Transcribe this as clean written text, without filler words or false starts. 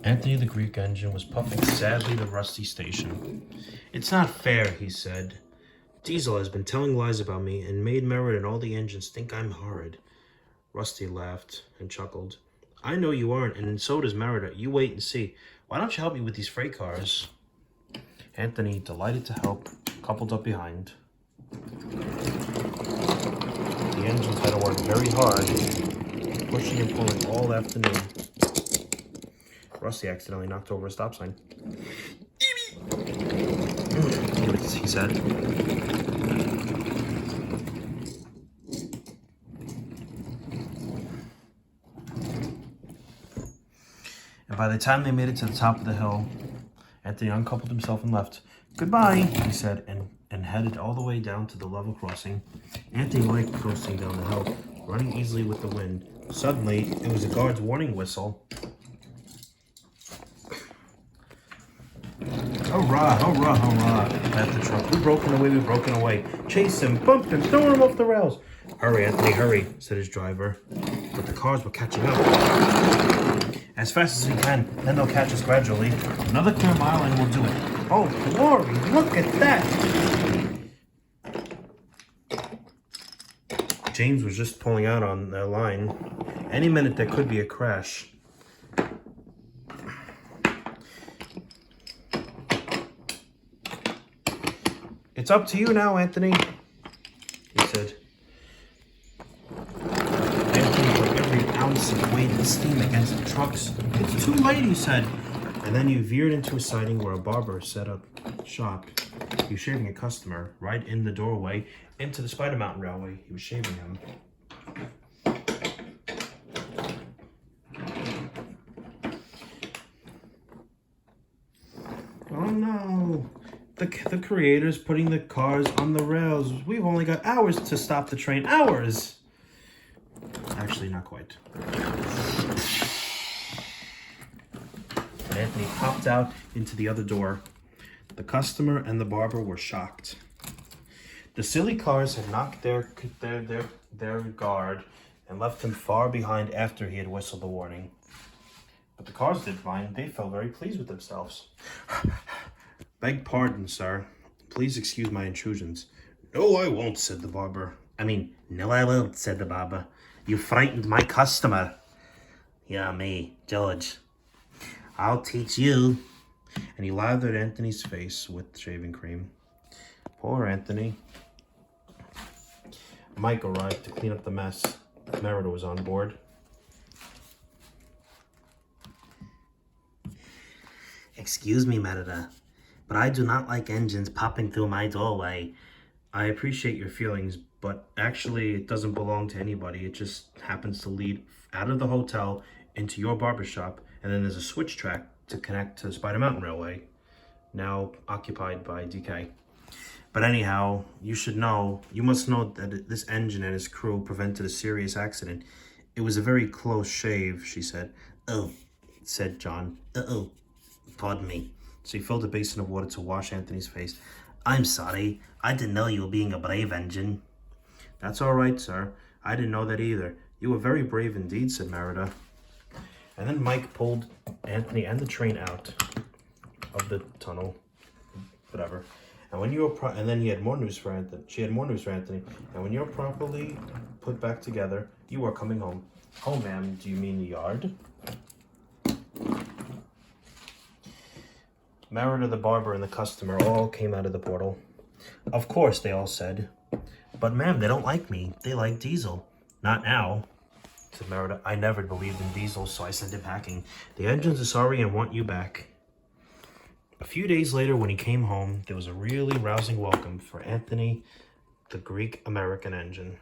Anthony the Greek engine was puffing sadly the rusty station. "It's not fair," he said. "Diesel has been telling lies about me and made Merritt and all the engines think I'm horrid." Rusty laughed and chuckled. "I know you aren't, and so does Merida. You wait and see. Why don't you help me with these freight cars?" Anthony, delighted to help, coupled up behind. The engines had to work very hard, pushing and pulling all afternoon. Rusty accidentally knocked over a stop sign. He said. And by the time they made it to the top of the hill, Anthony uncoupled himself and left. "Goodbye," he said, and headed all the way down to the level crossing. Anthony liked coasting down the hill, running easily with the wind. Suddenly, it was a guard's warning whistle. "Hurrah, hurrah, hurrah," at the truck. "We've broken away, we've broken away. Chase him, bump him, throw him off the rails." "Hurry, Anthony, hurry," said his driver. But the cars were catching up. "As fast as we can, then they'll catch us gradually. Another clear mile and we'll do it." "Oh, glory, look at that!" James was just pulling out on their line. Any minute there could be a crash. "It's up to you now, Anthony," he said. Anthony put every ounce of weight and steam against the trucks. "It's too late," he said. And then he veered into a siding where a barber set up shop. He was shaving a customer right in the doorway into the Spider Mountain Railway. He was shaving him. "Oh no. The creator's putting the cars on the rails. We've only got hours to stop the train. Hours!" Actually, not quite. Anthony popped out into the other door. The customer and the barber were shocked. The silly cars had knocked their guard and left him far behind after he had whistled the warning. But the cars didn't mind. They felt very pleased with themselves. "Beg pardon, sir. Please excuse my intrusions." "No, I won't," said the barber. "No, I won't," said the barber. "You frightened my customer." "Yeah, me, George. I'll teach you." And he lathered Anthony's face with shaving cream. Poor Anthony. Mike arrived to clean up the mess. Merida was on board. "Excuse me, Merida, but I do not like engines popping through my doorway. I appreciate your feelings, but actually it doesn't belong to anybody. It just happens to lead out of the hotel into your barbershop, and then there's a switch track to connect to the Spider Mountain Railway, now occupied by DK. But anyhow, you must know that this engine and his crew prevented a serious accident. It was a very close shave," she said. "Oh," said John. "Uh-oh. Pardon me." So he filled a basin of water to wash Anthony's face. "I'm sorry. I didn't know you were being a brave engine." "That's all right, sir. I didn't know that either. You were very brave indeed," said Merida. And then Mike pulled Anthony and the train out of the tunnel. Whatever. And when you were and then he had more news for Anthony. She had more news for Anthony. "And when you're properly put back together, you are coming home." "Home, ma'am? Do you mean the yard?" Merida, the barber, and the customer all came out of the portal. "Of course," they all said. "But ma'am, they don't like me. They like Diesel." "Not now," said Merida. "I never believed in Diesel, so I sent him packing. The engines are sorry and want you back." A few days later, when he came home, there was a really rousing welcome for Anthony, the Greek-American engine.